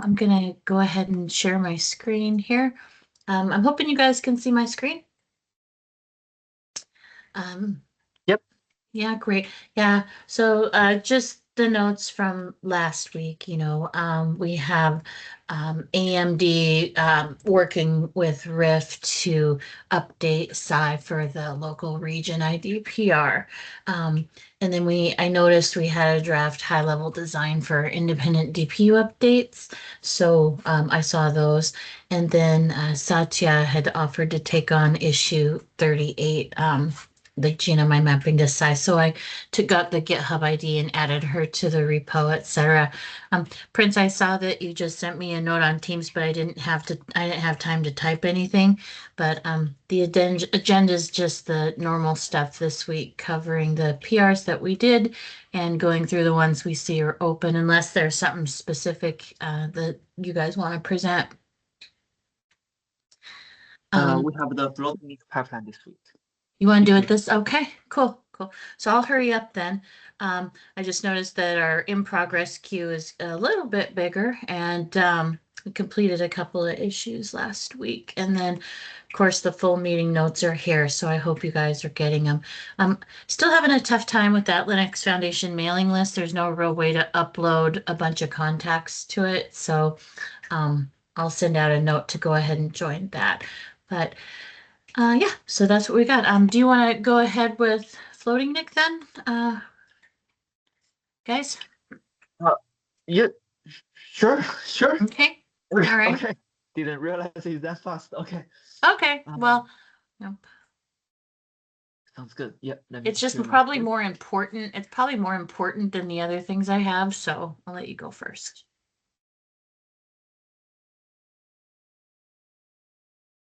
I'm gonna go ahead and share my screen here. I'm hoping you guys can see my screen. Yep. Yeah, great. Yeah, so just the notes from last week, we have AMD working with Rift to update SAI for the local region IDPR. And then I noticed we had a draft high-level design for independent DPU updates. So I saw those. And then Satya had offered to take on issue 38. The gNMI mapping to size. So I got the GitHub ID and added her to the repo, etc. Prince, I saw that you just sent me a note on Teams, but I didn't have time to type anything. But the agenda is just the normal stuff this week, covering the PRs that we did and going through the ones we see are open, unless there's something specific that you guys want to present. We have the floating pipeline this week. You want to do it this? Okay, cool. So I'll hurry up then. I just noticed that our in progress queue is a little bit bigger, and we completed a couple of issues last week. And then, of course, the full meeting notes are here, so I hope you guys are getting them. Still having a tough time with that Linux Foundation mailing list. There's no real way to upload a bunch of contacts to it, so I'll send out a note to go ahead and join that. But yeah, so that's what we got. Do you want to go ahead with floating Nick then, guys? Yeah, sure. Okay, all right. Okay. Didn't realize it's that fast. Okay. Okay, well, sounds good. Yeah, let me it's just share my probably screen. more important. It's probably more important than the other things I have, so I'll let you go first.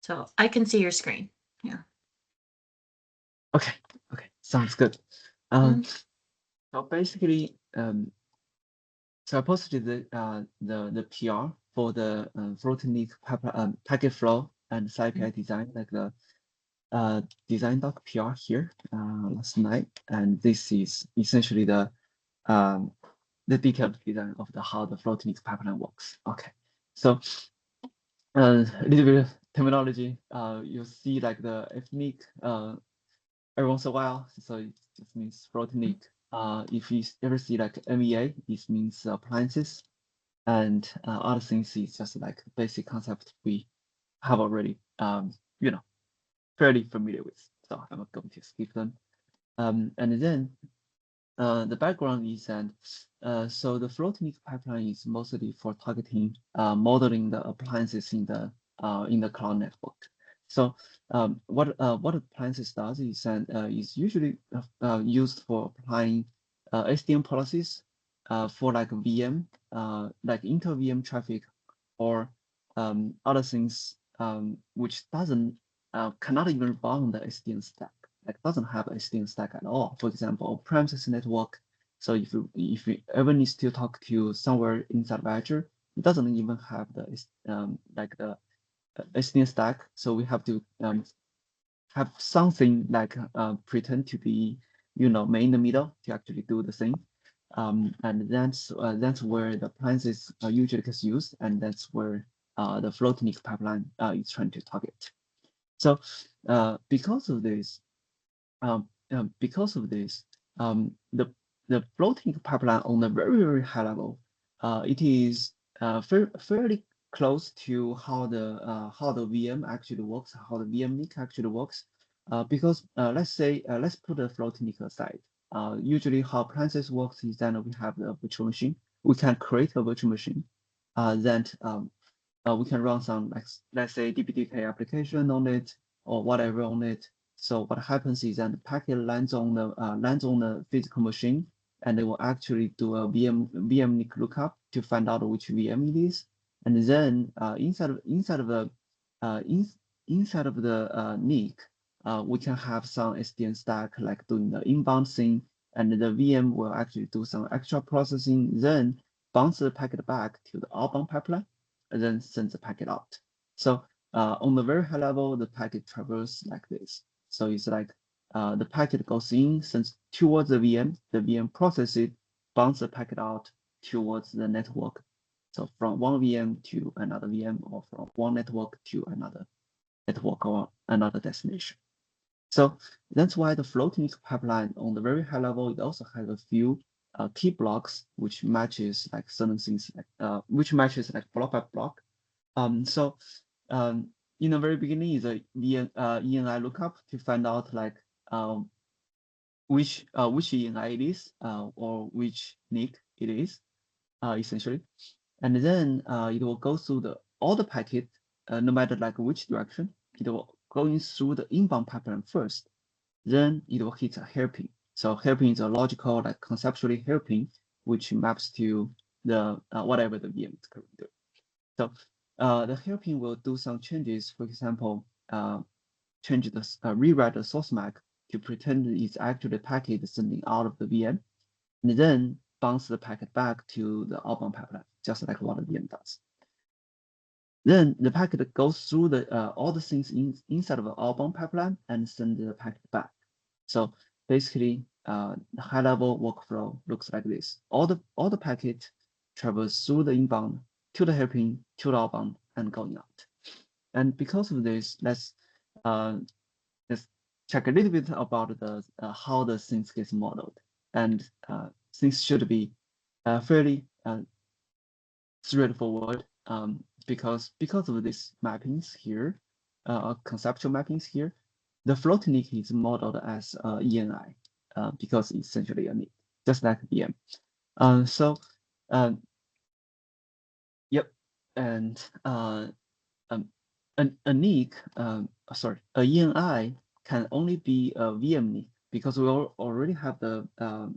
So I can see your screen. Yeah. Okay, sounds good. So basically, so I posted the PR for the SONiC packet flow and SciPI design, like the design doc PR here last night, and this is essentially the detailed design of how the SONiC pipeline works. Okay, so a little bit of terminology. You'll see like the FNIC every once in a while, so it just means SONiC. If you ever see like MEA, this means appliances, and other things is just like basic concept we have already, fairly familiar with. So I'm not going to skip them. And then the background is that so the SONiC pipeline is mostly for targeting modeling the appliances in the cloud network. So what appliances does is that is usually used for applying SDN policies for like VM, like inter VM traffic, or other things which cannot even run the SDN stack. Like doesn't have a SDN stack at all. For example, premises network. So if you ever need to talk to somewhere inside of Azure, it doesn't even have the like the SDN stack. So we have to have something like pretend to be in the middle to actually do the thing. And that's where the appliances usually gets used, and that's where the SONiC pipeline is trying to target. So because of this, the SONiC pipeline on a very high level, it is fairly close to how the VM actually works, how the VM NIC actually works. Because let's put the SONiC aside. Usually how appliances works is that we have the virtual machine. We can create a virtual machine that we can run some, like, let's say DPDK application on it or whatever on it. So what happens is that the packet lands on the physical machine, and it will actually do a VM NIC lookup to find out which VM it is, and then inside of the NIC, we can have some SDN stack like doing the inbound thing, and the VM will actually do some extra processing, then bounce the packet back to the outbound pipeline, and then send the packet out. So on the very high level, the packet traverses like this. So it's like the packet goes in, sends towards the VM processes it, bounce the packet out towards the network. So from one VM to another VM, or from one network to another network or another destination. So that's why the floating pipeline on the very high level, it also has a few key blocks which matches like certain things, like which matches like block by block. So in the very beginning is a ENI lookup to find out like which ENI it is or which NIC it is essentially, and then it will go through all the packet no matter like which direction. It will going through the inbound pipeline first, then it will hit a hairpin. So hairpin is a logical, like conceptually hairpin, which maps to the whatever the VM is currently doing. So the hairpin will do some changes. For example, change the rewrite the source MAC to pretend it's actually a packet sending out of the VM, and then bounce the packet back to the outbound pipeline, just like what the VM does. Then the packet goes through all the things inside of the outbound pipeline and send the packet back. So basically, the high-level workflow looks like this. All the packet travels through the inbound to the hairpin to the outbound and going out. And because of this, let's check a little bit about the how the things gets modeled. And things should be fairly straightforward because of these mappings here, conceptual mappings here. The float NIC is modeled as ENI because it's essentially a NIC, just like VM. Yep, and a NIC, sorry, a ENI can only be a VM NIC because we already have the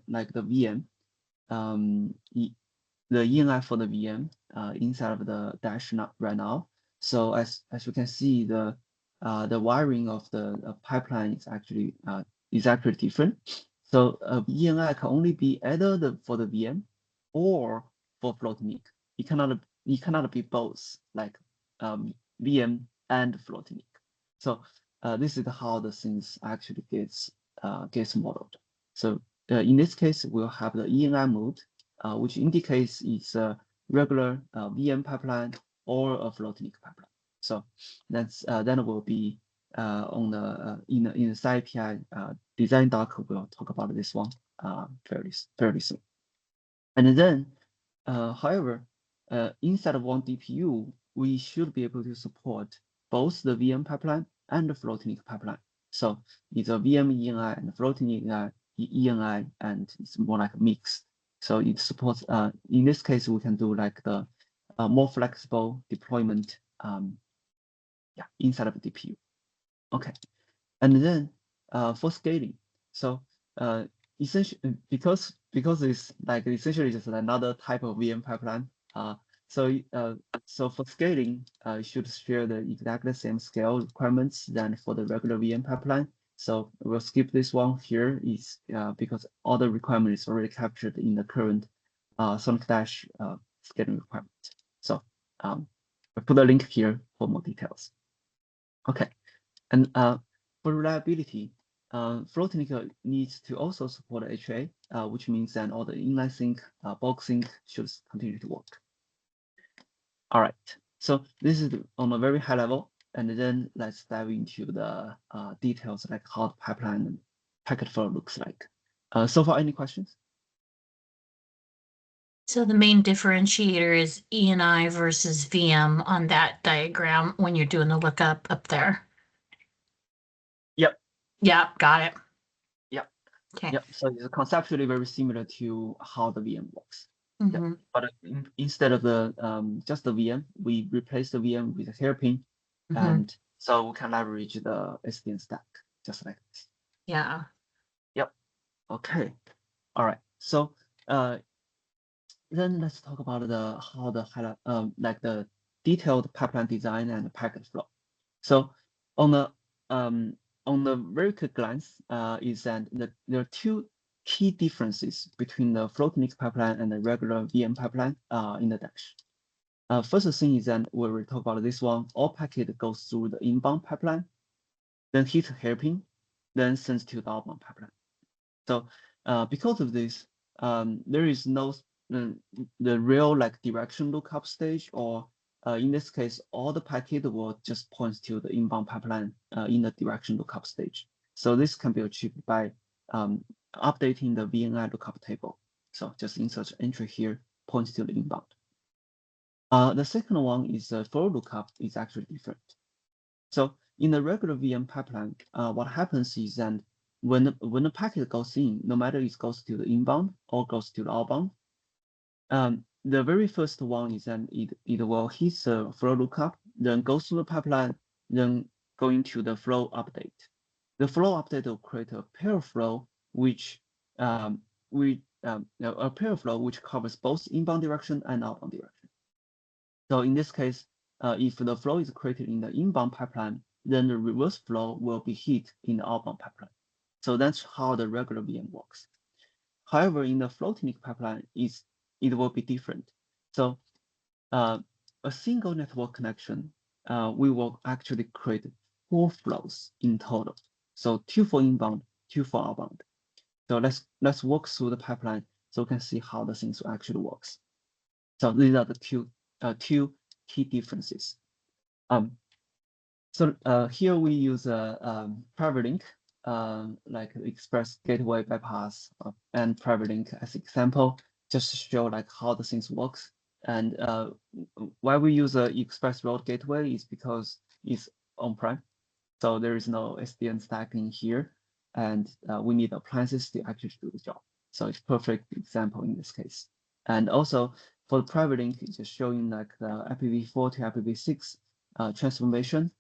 like the VM, the ENI for the VM inside of the dash right now. So as you can see, the wiring of the pipeline is actually different. So ENI can only be either for the VM or for float NIC. It cannot be both, like VM and float NIC. So this is how the things actually gets modeled. So in this case, we'll have the ENI mode, which indicates it's a regular VM pipeline or a float NIC pipeline. So that's then will be on the in the SAI API design doc. We'll talk about this one fairly soon. And then, however, inside of one DPU, we should be able to support both the VM pipeline and the float NIC pipeline. So it's a VM ENI and float NIC ENI, and it's more like a mix. So it supports, in this case, we can do like the more flexible deployment inside of the DPU. Okay, and then for scaling, so essentially because it's like essentially just another type of VM pipeline. So for scaling, you should share the exactly same scale requirements than for the regular VM pipeline. So we'll skip this one here is because all the requirements already captured in the current SONiC Dash scaling requirement. So I put a link here for more details. Okay, and for reliability, float NIC needs to also support HA, which means that all the inline sync, bulk sync should continue to work. All right, so this is on a very high level, and then let's dive into the details, like how the pipeline and packet flow looks like. So far, any questions? So the main differentiator is ENI versus VM on that diagram when you're doing the lookup up there. Yep. Yeah, got it. Yep. Okay. Yep. So it's conceptually very similar to how the VM works. Mm-hmm. Yep. But instead of the just the VM, we replace the VM with a hairpin, and so we can leverage the SDN stack just like this. Yeah. Yep. Okay. All right. So then let's talk about how the like the detailed pipeline design and the packet flow. So on the very quick glance, is that there are two key differences between the float NIC pipeline and the regular VM pipeline in the Dash. First thing is that when we talk about this one, all packet goes through the inbound pipeline, then hit hairpin, then sends to the outbound pipeline. So because of this, there is no the real like direction lookup stage, or in this case, all the packet will just point to the inbound pipeline in the direction lookup stage. So this can be achieved by updating the VNI lookup table. So just insert entry here, points to the inbound. The second one is flow lookup is actually different. So in the regular VM pipeline, what happens is that when the packet goes in, no matter it goes to the inbound or goes to the outbound, the very first one is that it will hit the flow lookup, then go through the pipeline, then going to the flow update. The flow update will create a pair flow which covers both inbound direction and outbound direction. So in this case, if the flow is created in the inbound pipeline, then the reverse flow will be hit in the outbound pipeline. So that's how the regular VM works. However, in the SONiC pipeline, it will be different. So a single network connection, we will actually create 4 flows in total. So 2 for inbound, 2 for outbound. So let's walk through the pipeline so we can see how the things actually works. So these are the two key differences. So here we use a private link, like Express Gateway Bypass and private link as example, just to show like how the things works. And why we use a Express Road Gateway is because it's on-prem, so there is no SDN stack in here, and we need appliances to actually do the job. So it's perfect example in this case. And also for the private link, it's just showing like the IPv4 to IPv6 transformation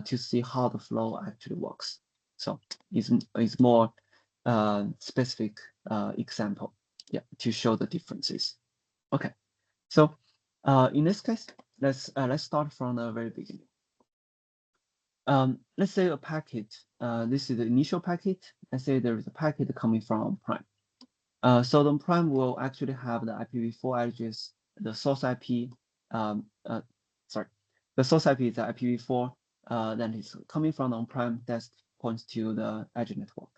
to see how the flow actually works. So it's more specific example, yeah, to show the differences. Okay, so in this case, let's start from the very beginning. Let's say a packet. This is the initial packet. Let's say there is a packet coming from on-prem. So the on-prem will actually have the IPv4 address, the source IP. The source IP is the IPv4. Then it's coming from the on-prem that points to the edge network.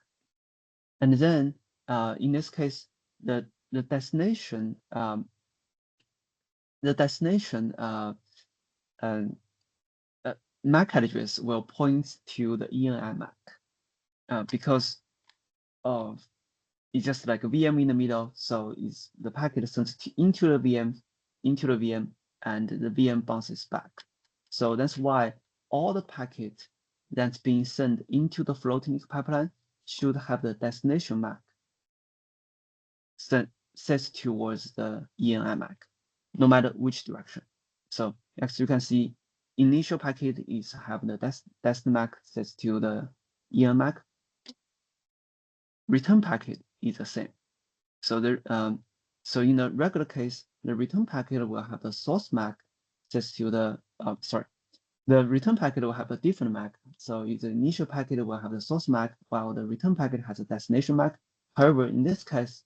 And then in this case, the destination MAC address will point to the ENI MAC because of it's just like a VM in the middle. So it's the packet sent into the VM, and the VM bounces back. So that's why all the packet that's being sent into the SONiC pipeline should have the destination MAC set towards the ENI MAC, no matter which direction. So as you can see, initial packet is have the destination MAC set to the ENI MAC. Return packet is the same. So there, so in the regular case, the return packet will have the source MAC set to the the return packet will have a different MAC. So the initial packet will have the source MAC, while the return packet has a destination MAC. However, in this case,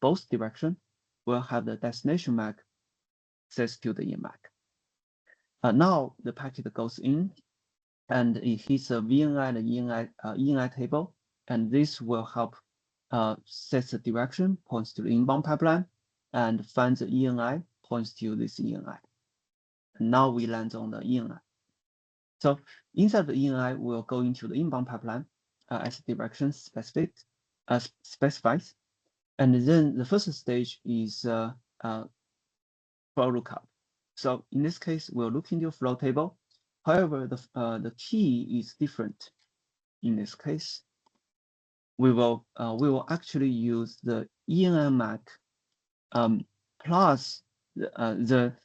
both direction will have the destination MAC set to the EMAC. Now the packet goes in, and it hits a VNI and ENI table, and this will help set the direction, points to the inbound pipeline, and finds the ENI, points to this ENI. And now we land on the ENI. So inside the ENI, we'll go into the inbound pipeline as direction specifies. And then the first stage is flow lookup. So in this case, we'll look into flow table. However, the key is different. In this case, we will actually use the ENI MAC plus there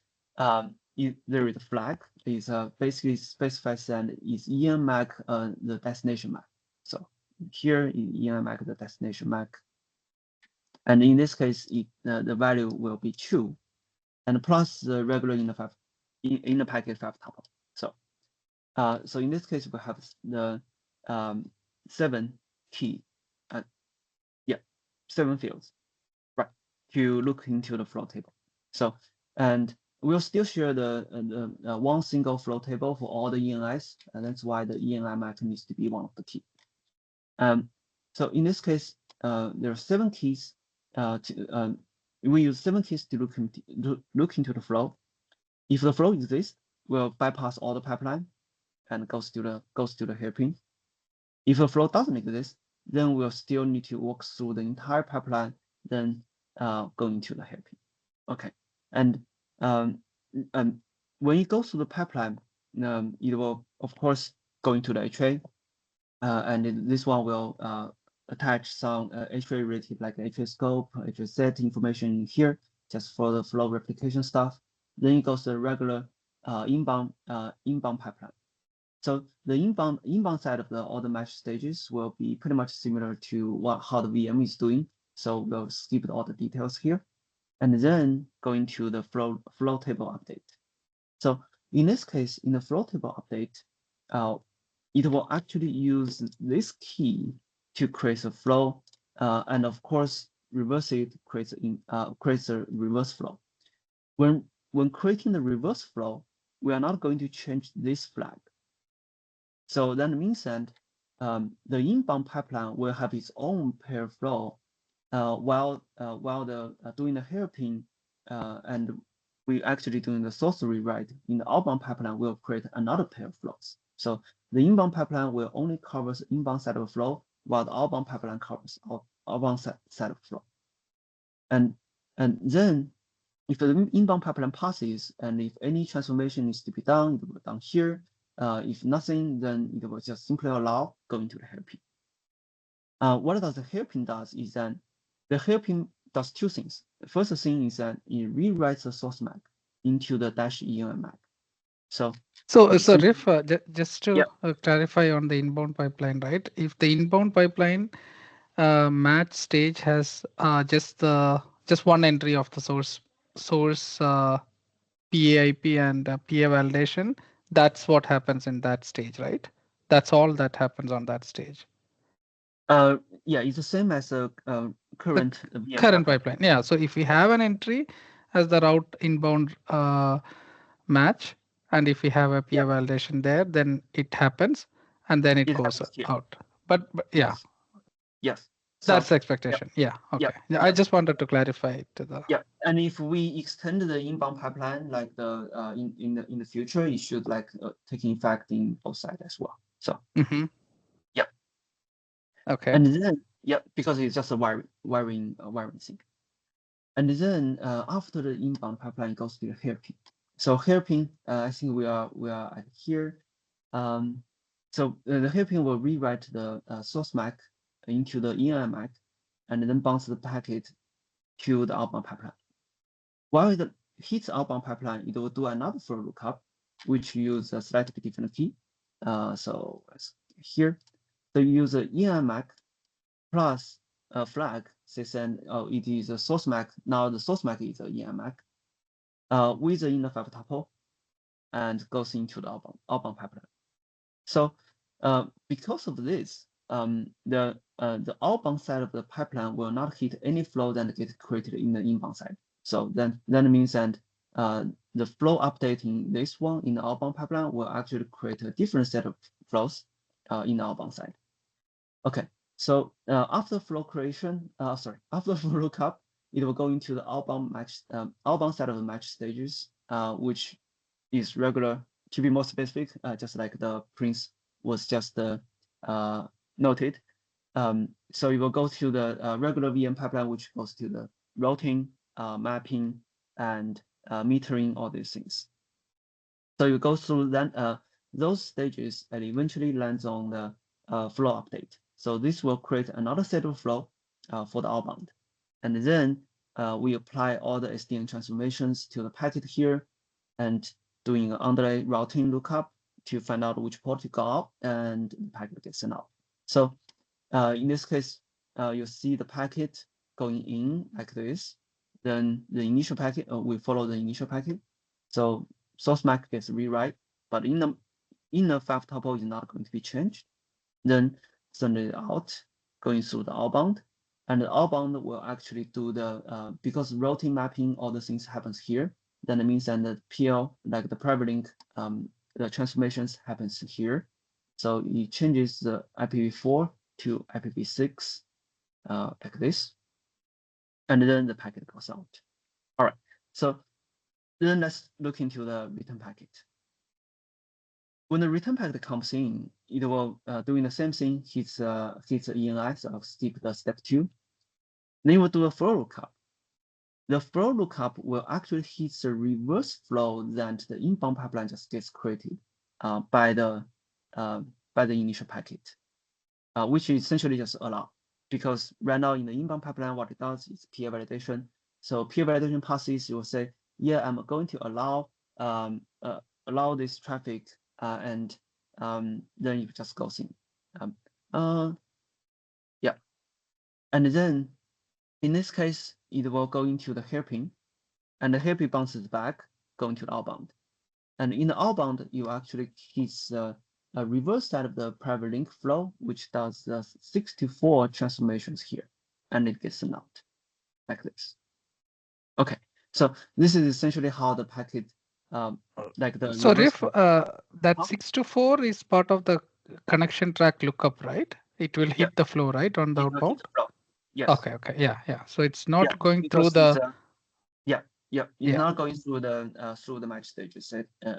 is a flag is basically specifies that is ENI MAC the destination MAC. So here is ENI MAC the destination MAC, and in this case, the value will be true, and plus the regular in the packet 5 tuple. So in this case, we have the 7 key, 7 fields, right, to look into the flow table. So, and we'll still share the one single flow table for all the ENIs, and that's why the ENI MAC needs to be one of the key. So in this case, there are 7 keys we use 7 keys to look into the flow. If the flow exists, we'll bypass all the pipeline and goes to the hairpin. If the flow doesn't exist, then we'll still need to walk through the entire pipeline, then go into the hairpin. Okay, and when it goes through the pipeline, it will of course go into the HA, and this one will attach some HA related like HA scope, HA set information here, just for the flow replication stuff. Then it goes to the regular inbound pipeline. So the inbound side of all the mesh stages will be pretty much similar to how the VM is doing. So we'll skip all the details here, and then going to the flow table update. So in this case, in the flow table update, it will actually use this key to create a flow, and of course reverse it, creates a reverse flow. When creating the reverse flow, we are not going to change this flag. So that means that the inbound pipeline will have its own pair flow, while doing the hairpin, and we actually doing the source rewrite in the outbound pipeline will create another pair of flows. So the inbound pipeline will only cover the inbound side of the flow, while the outbound pipeline covers outbound side of the flow. And then if the inbound pipeline passes, and if any transformation needs to be done, it will be done here. If nothing, then it will just simply allow going to the hairpin. What does the hairpin does is that the hairpin does two things. The first thing is that it rewrites the source MAC into the -enmAC. So Riff, just to clarify on the inbound pipeline, right? If the inbound pipeline match stage has just one entry of the source PAIP and PA validation, that's what happens in that stage, right? That's all that happens on that stage. Yeah, it's the same as a current pipeline. Yeah. So if we have an entry as the route inbound match, and if we have a PA validation there, then it happens, and then it goes out. But yeah. Yes. That's the expectation. Yeah. Okay. Yeah. I just wanted to clarify it to the. Yeah. And if we extend the inbound pipeline, like in the future, it should like taking effect in both sides as well. So. Yeah. Okay. And then because it's just a wiring thing. And then after the inbound pipeline goes to the hairpin. So hairpin, I think we are at here. So the hairpin will rewrite the source MAC into the enmAC, and then bounce the packet to the outbound pipeline. While it hits outbound pipeline, it will do another flow lookup, which use a slightly different key. So here, so you use the enmAC plus a flag, saying it is a source MAC. Now the source MAC is a enmAC with the inner 5 tuple, and goes into the outbound pipeline. So because of this, the outbound side of the pipeline will not hit any flow that gets created in the inbound side. So then that means that the flow update in this one in the outbound pipeline will actually create a different set of flows in the outbound side. Okay, so after flow creation, after flow lookup, it will go into the outbound side of the match stages, which is regular. To be more specific, just like the Prince was just noted. So it will go to the regular VM pipeline, which goes to the routing, mapping, and metering, all these things. So you go through then those stages and eventually lands on the flow update. So this will create another set of flow for the outbound. And then we apply all the SDN transformations to the packet here, and doing an underlay routing lookup to find out which port to go out, and the packet gets sent out. So in this case, you see the packet going in like this. Then the initial packet, we follow the initial packet. So source MAC gets rewrite, but in the 5 tuple is not going to be changed. Then send it out, going through the outbound, and the outbound will actually do the because routing mapping, all the things happens here. Then it means that the PL, like the private link, the transformations happens here. So it changes the IPv4 to IPv6 like this. and then the packet goes out. All right, so then let's look into the return packet. When the return packet comes in, it will doing the same thing, hits the ENI, so I'll skip the step 2. Then we'll do a flow lookup. The flow lookup will actually hit the reverse flow that the inbound pipeline just gets created by the initial packet, which is essentially just allow. Because right now in the inbound pipeline, what it does is PA validation. So PA validation passes, it will say, yeah, I'm going to allow this traffic, and then it just goes in. Yeah, and then in this case, it will go into the hairpin, and the hairpin bounces back, going to the outbound. And in the outbound, you actually hit the reverse side of the private link flow, which does the 64 transformations here, and it gets sent out like this. Okay, so this is essentially how the packet, like the. So Riff, that 6 to 4 is part of the connection track lookup, right? It will hit the flow, right, on the outbound? Yes. Okay, yeah. So it's not going through the. It's not going through the match stages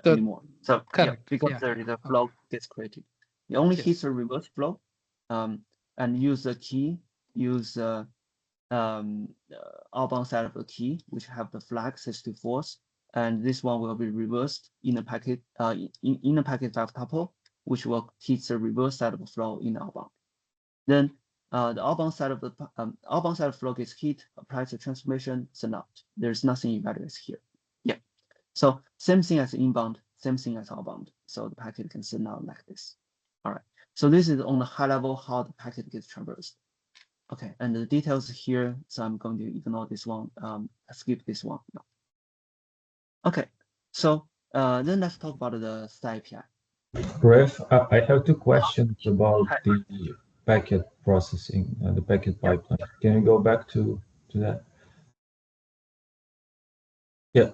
anymore. So correct. Because the flow gets created. It only hits the reverse flow, and use the key, use outbound side of the key, which have the flag 6-4s, and this one will be reversed in the packet in the packet 5 tuple, which will hit the reverse side of the flow in the outbound. Then the outbound side of the flow gets hit, applies the transformation, send out. There's nothing evaluates here. Yeah. So same thing as inbound, same thing as outbound. So the packet can send out like this. All right. So this is on the high level how the packet gets traversed. Okay, and the details here, so I'm going to ignore this one. Skip this one. No. Okay, so then let's talk about the SAI API. Ref, I have 2 questions about the packet processing, the packet pipeline. Can you go back to that? Yeah,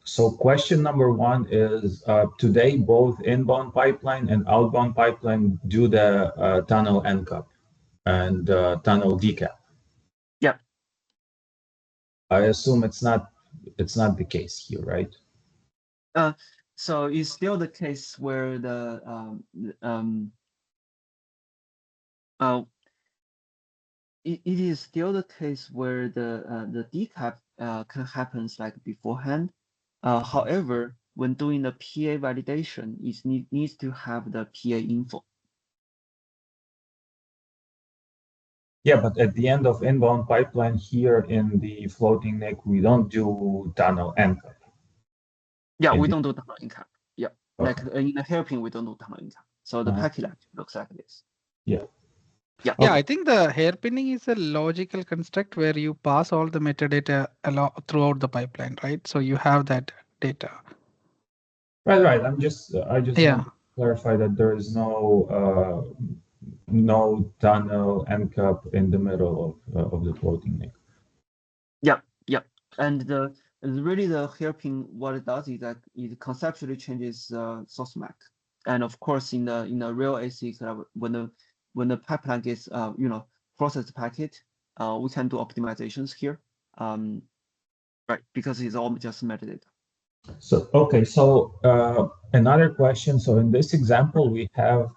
so question number 1 is, today both inbound pipeline and outbound pipeline do the tunnel NCAP and tunnel decap. Yeah. I assume it's not the case here, right? So it's still the case where it is still the case where the decap can happen like beforehand. However, when doing the PA validation, it needs to have the PA info. Yeah, but at the end of inbound pipeline here in the floating NIC, we don't do tunnel NCAP. Yeah, we don't do tunnel NCAP. Yeah, okay. Like in the hairpin, we don't do tunnel NCAP. So the packet actually looks like this. Yeah. Yeah, okay. I think the hairpinning is a logical construct where you pass all the metadata throughout the pipeline, right? So you have that data. Right. I just want to clarify that there is no tunnel NCAP in the middle of the floating NIC. Yeah, and really the hairpin, what it does is that it conceptually changes source MAC, and of course in the real ASIC, when the pipeline gets processed packet, we can do optimizations here, right? Because it's all just metadata. So okay, so another question. So in this example, we have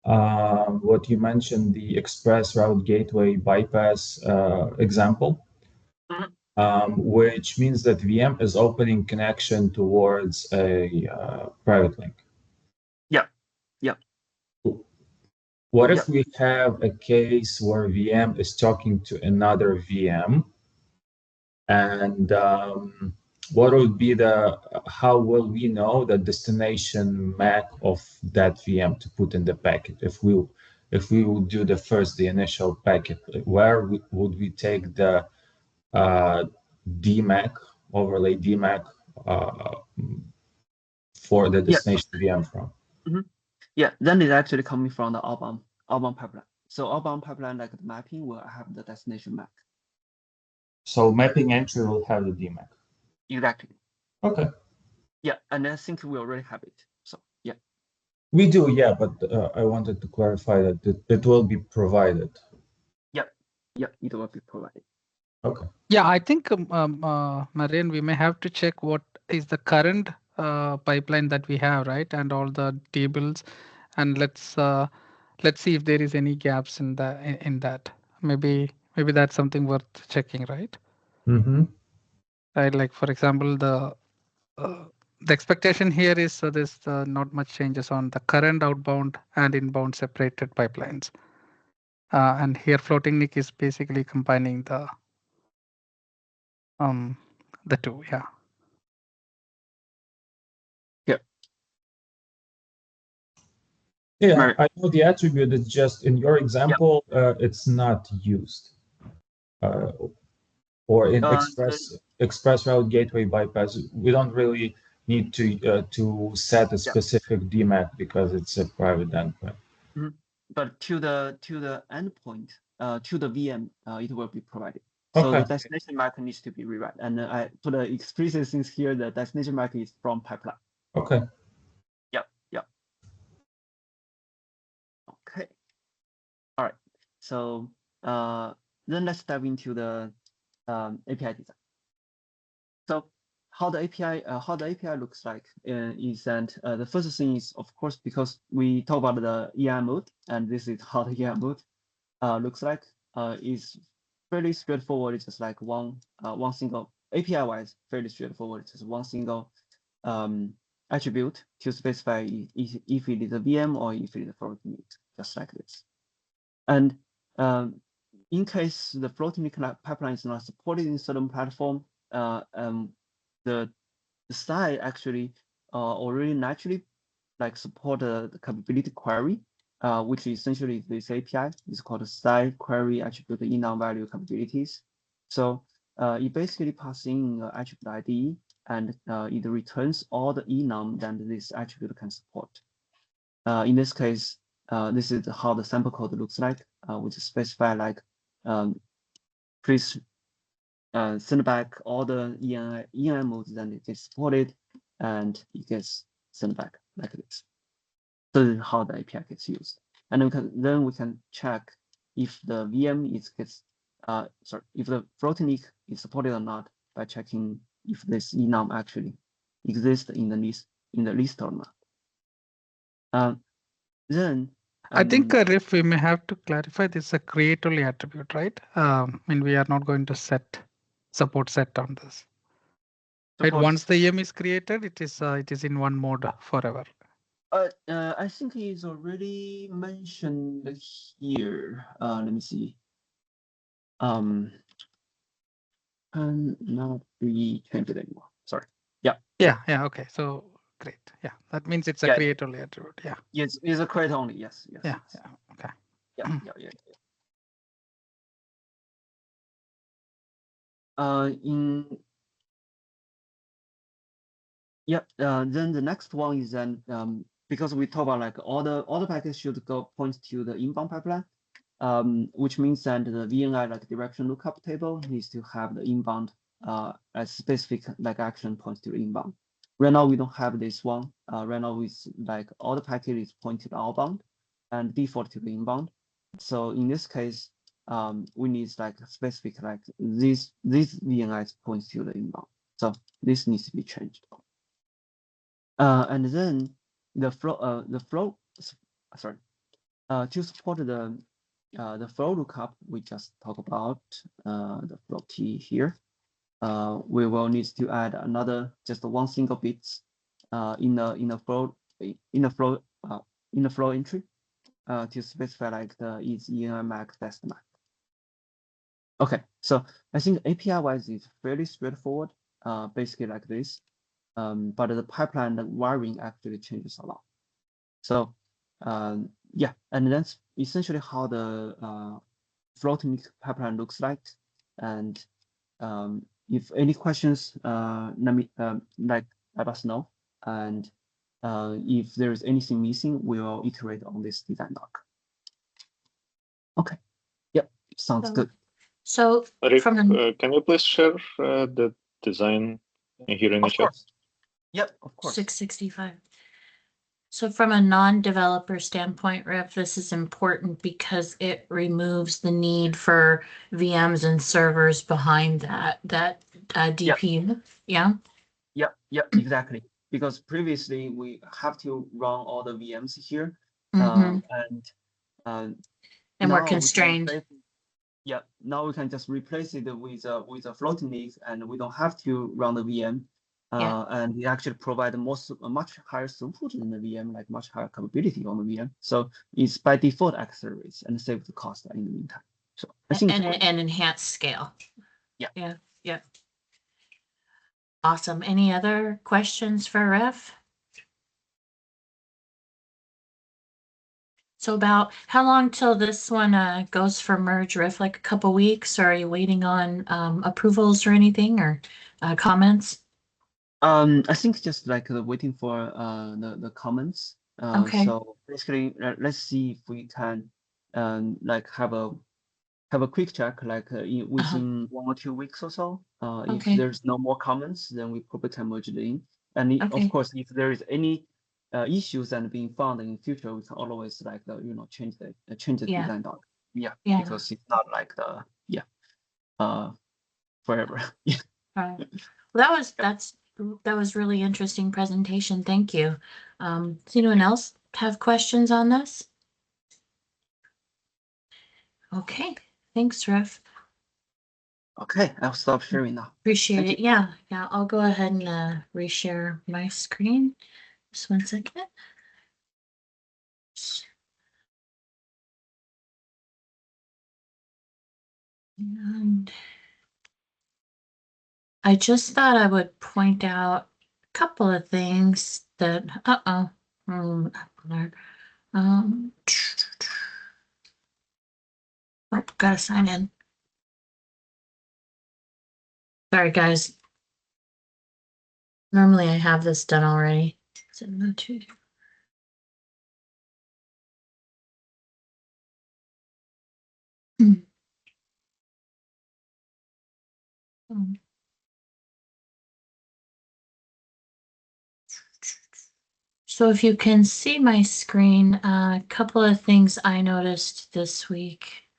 what you mentioned, the express route gateway bypass example, which means that VM is opening connection towards a private link. Yeah. What if we have a case where VM is talking to another VM, and what would be how will we know the destination MAC of that VM to put in the packet? If we would do the initial packet, where would we take the DMAC, overlay DMAC for the destination VM from? Yeah, then it's actually coming from the outbound pipeline. So outbound pipeline, like the mapping, will have the destination MAC. So mapping entry will have the DMAC. Exactly. Okay. Yeah, and I think we already have it. So yeah. We do, yeah, but I wanted to clarify that it will be provided. Yeah, it will be provided. Okay. Yeah, I think, Marian, we may have to check what is the current pipeline that we have, right? And all the tables, and let's see if there is any gaps in that. Maybe that's something worth checking, right? Mm-hmm. Right, like for example, the expectation here is there's not much changes on the current outbound and inbound separated pipelines. And here floating NIC is basically combining the two, yeah. Yeah, Right. I know the attribute is just in your example, it's not used. Or in express route gateway bypass, we don't really need to set a specific DMAC because it's a private endpoint. But to the endpoint, to the VM, it will be provided. So Okay. the destination MAC needs to be rewrite. And I put a explicit things here. The destination MAC is from pipeline. Okay. Yep. Okay. All right. So then let's dive into the API design. So how the API looks like is that the first thing is, of course, because we talk about the EI mode, and this is how the EI mode looks like. Is fairly straightforward. It's just like one single API wise, fairly straightforward. It's just one single attribute to specify if it is a VM or if it is a floating NIC, just like this. And in case the floating NIC pipeline is not supported in certain platform, the SAI actually already naturally like support the capability query, which essentially this API is called SAI query attribute enum value capabilities. So it basically passes in attribute ID, and it returns all the enum that this attribute can support. In this case, this is how the sample code looks like, which specify like please send back all the ENI modes that it is supported, and it gets sent back like this. So this is how the API gets used, and then we can check if the VM if the floating NIC is supported or not by checking if this enum actually exists in the list or not. Then I think, Riff, we may have to clarify this is a create only attribute, right? I mean, we are not going to support set on this. Right? Once the EM is created, it is in one mode forever. I think it's already mentioned here. Let me see. And not be changed anymore. Sorry. Yeah. Okay. So great. Yeah, that means it's a create only attribute. Yeah. Yes, it's a create only. Yes. Yeah. Okay. Yeah. Then the next one is then because we talk about like all the packets should point to the inbound pipeline, which means that the VNI like direction lookup table needs to have the inbound a specific like action points to the inbound. Right now we don't have this one. Right now it's like all the packet is pointed to outbound and default to the inbound. So in this case, we need like specific like this VNI points to the inbound. So this needs to be changed. And then to support the flow lookup we just talked about, the flow T here, we will need to add another just one single bits in the flow entry to specify like the is ENI max best max. Okay, so I think API wise is fairly straightforward, basically like this. But the pipeline wiring actually changes a lot. So yeah, and that's essentially how the floating pipeline looks like. And if any questions, let us know. And if there is anything missing, we will iterate on this design doc. Okay. Yep. Sounds good. So Rick, can you please share the design here in the chat? Yep, of course. 665. So from a non-developer standpoint, Riff, this is important because it removes the need for VMs and servers behind that DPU. Yeah. Yeah, exactly. Because previously we have to run all the VMs here, Mm-hmm. and And now we're we can constrained. now we can just replace it with a floating NIC, and we don't have to run the VM. And it actually provide a much higher throughput in the VM, like much higher capability on the VM. So it's by default accelerates and saves the cost in the meantime. So I think And enhanced scale. Yeah. Yeah. Awesome. Any other questions for Riff? So about how long till this one goes for merge, Riff? Like a couple weeks? Or are you waiting on approvals or anything, or comments? I think just like waiting for the comments. Okay. So basically, let's see if we can like have a quick check like within 1 or 2 weeks or so. If Okay. there's no more comments, then we probably can merge it in. And Okay. of course, if there is any issues and being found in the future, we can always like change the Yeah. design doc. Yeah, Yeah. because it's not like the forever. Yeah. Right. Well, that was really interesting presentation. Thank you. Does anyone else have questions on this? Okay. Thanks, Riff. Okay, I'll stop sharing now. Appreciate Thank it. Yeah. I'll go ahead and reshare my screen. Just 1 second. And I just thought I would point out a couple of things that, oh, gotta sign in. Sorry, guys. Normally I have this done already. Is it no two? So if you can see my screen, a couple of things I noticed this week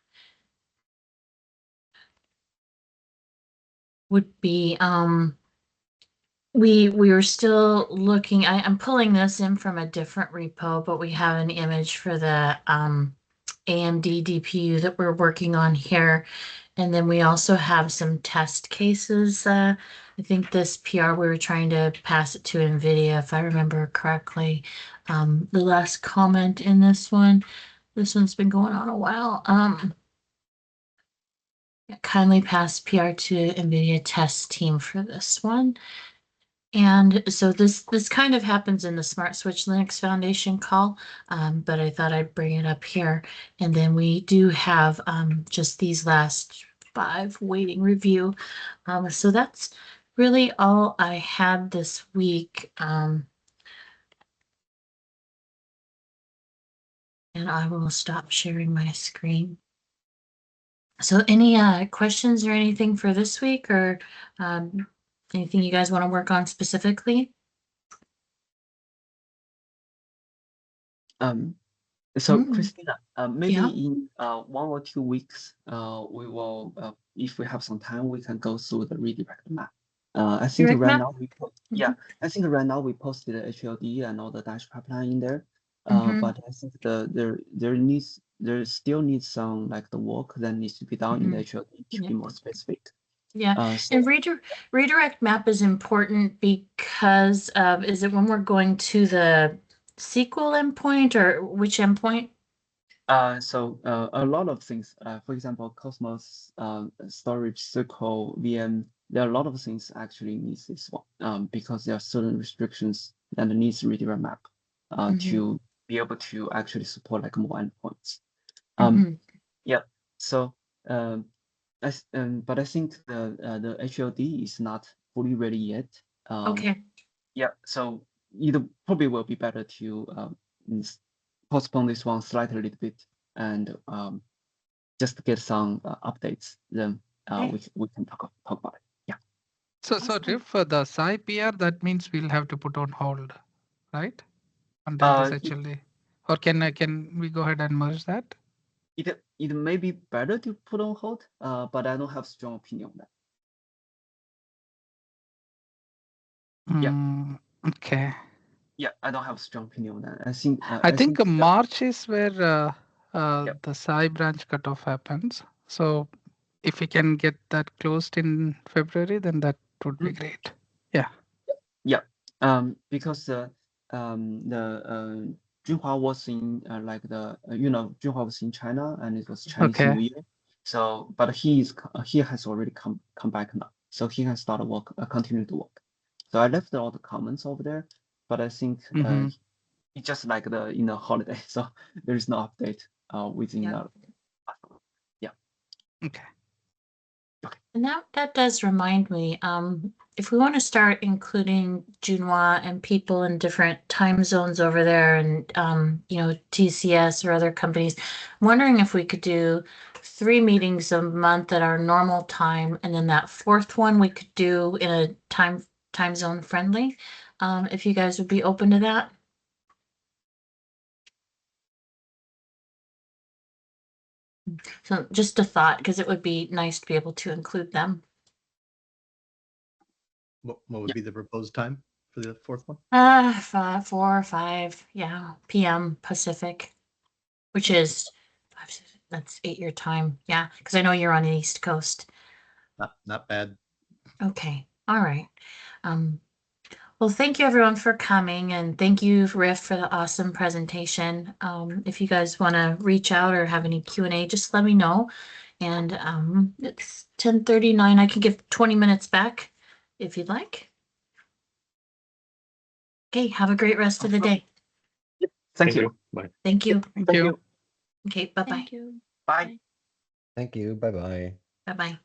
would be we were still looking. I'm pulling this in from a different repo, but we have an image for the AMD DPU that we're working on here. And then we also have some test cases. I think this PR, we were trying to pass it to NVIDIA, if I remember correctly. The last comment in this one's been going on a while. Kindly pass PR to NVIDIA test team for this one. And so this kind of happens in the Smart Switch Linux Foundation call, but I thought I'd bring it up here. And then we do have just these last 5 waiting review. So that's really all I had this week. And I will stop sharing my screen. So any questions or anything for this week, or anything you guys want to work on specifically? So Christina, maybe Yeah. in 1 or 2 weeks, we will, if we have some time, we can go through the redirect map. I think Redirect right map? now I think right now we posted the HLD and all the dash pipeline in there. But I think there still needs some like the work that needs to be done in the HLD to be more specific. Yeah, So, and redirect map is important because is it when we're going to the SQL endpoint, or which endpoint? So a lot of things, for example, Cosmos, storage, SQL, VM, there are a lot of things actually needs this one, because there are certain restrictions that needs redirect map to be able to actually support like more endpoints. Yeah. So but I think the HLD is not fully ready yet. Okay. Yeah. So it probably will be better to postpone this one slightly a little bit and just get some updates. Then we can talk about it. Yeah. So Riff, for the SAI PR, that means we'll have to put on hold, right? on this HLD? Or can we go ahead and merge that? It may be better to put on hold, but I don't have strong opinion on that. Yeah. Okay. Yeah, I don't have strong opinion on that. I think March is where the SAI branch cutoff happens. So if we can get that closed in February, then that would be great. Yeah. Yeah. Because Junhua was in Junhua was in China and it was Chinese New Year. So, but he has already come back now. So he can start work, continue to work. So I left all the comments over there, but I think it's just like the holiday. So there is no update within the platform. Yeah. Okay. And that does remind me, if we want to start including Junhua and people in different time zones over there and, TCS or other companies, I'm wondering if we could do 3 meetings a month at our normal time. And then that 4th one we could do in a time zone friendly, if you guys would be open to that. So just a thought, because it would be nice to be able to include them. What would be the proposed time for the 4th one? 4 or 5, p.m. Pacific, which is that's 8 your time. Yeah, because I know you're on the East Coast. Not bad. Okay, all right. Well, thank you everyone for coming, and thank you, Riff, for the awesome presentation. If you guys want to reach out or have any Q&A, just let me know. And it's 10:39. I can give 20 minutes back if you'd like. Okay, have a great rest of the day. Thank you. Bye. Thank you. Thank you. Okay, bye-bye. Bye. Thank you. Bye-bye. Bye-bye.